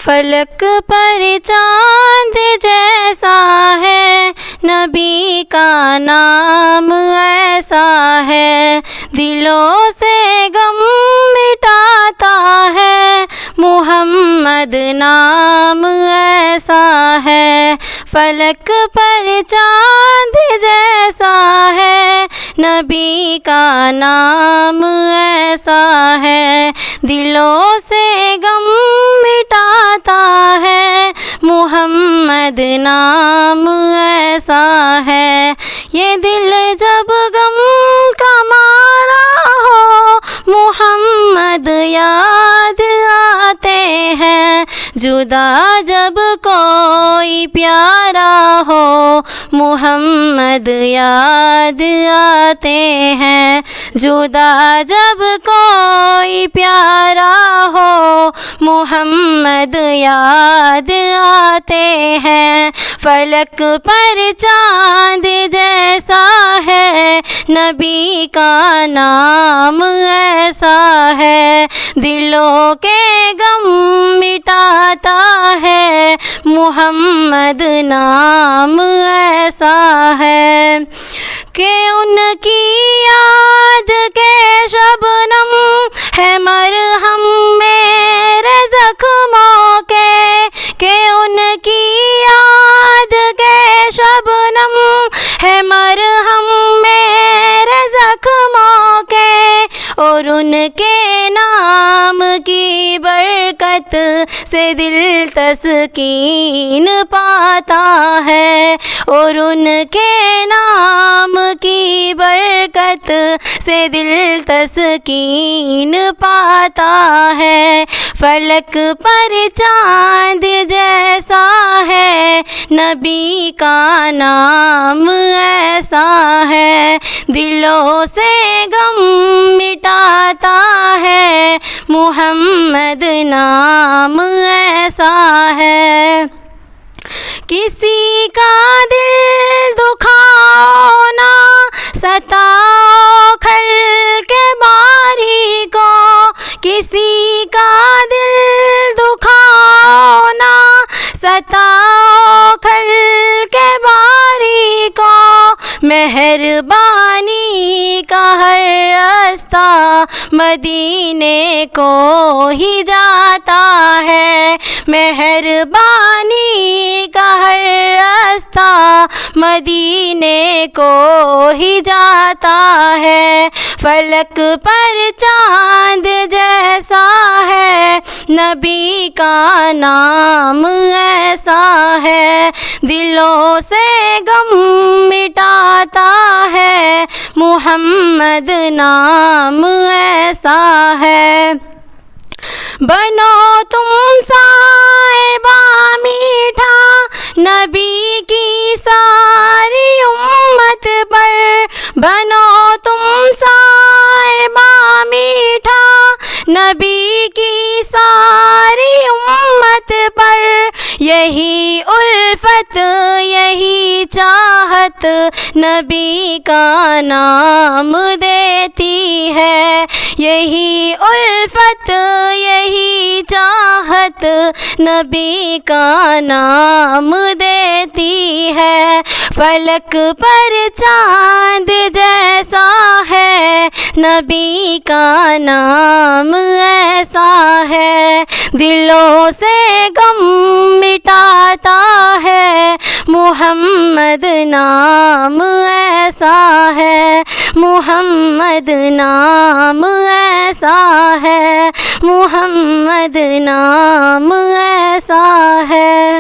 فلک پر چاند جیسا ہے، نبی کا نام ایسا ہے، دلوں سے غم مٹاتا ہے، محمد نام ایسا ہے۔ فلک پر چاند جیسا ہے، نبی کا نام ایسا ہے، دلوں سے غم مٹاتا ہے، محمد نام ایسا ہے۔ یہ دل جب غم کا مارا ہو، محمد یاد آتے ہیں، جدا جب کوئی پیارا ہو، محمد یاد آتے ہیں، جدا جب کوئی پیارا ہو، محمد یاد آتے ہیں۔ فلک پر چاند جیسا ہے، نبی کا نام ایسا ہے، دلوں کے غم مٹاتا ہے، محمد نام ایسا ہے۔ کہ ان کی یاد کے شبنم ہے مرہم میرے زخموں کے، کہ ان کی یاد کے شبنم ہے مرہم میرے زخموں کے، اور ان کے نام کی برکت سے دل تسکین پاتا ہے، اور ان کے نام کی برکت سے دل تسکین پاتا ہے۔ فلک پر چاند جیسا ہے، نبی کا نام ایسا ہے، دلوں سے غم مٹاتا ہے، محمد نام ایسا ہے۔ کسی کا دل دکھاؤ نہ ستاؤ خلق باری کو، کسی کا دل دکھاؤ نہ ستاؤ خلق باری کو، مہربانی کا ہر راستہ مدینے کو ہی جاتا ہے، مہربانی کا ہر راستہ مدینے کو ہی جاتا ہے۔ فلک پر چاند جیسا ہے، نبی کا نام ایسا ہے، دلوں سے غم مٹاتا ہے، محمد نام ایسا ہے۔ بنو تم صاحبہ میٹھا نبی کی ساری امت پر، بنو تم صاحبہ میٹھا نبی کی ساری امت پر، یہی الفت یہی چاہت نبی کا نام دیتی ہے، یہی الفت یہی چاہت نبی کا نام دیتی ہے۔ فلک پر چاند جیسا ہے، نبی کا نام ایسا ہے، دلوں سے غم مٹاتا ہے، محمد نام ایسا ہے، محمد نام ایسا ہے، محمد نام ایسا ہے۔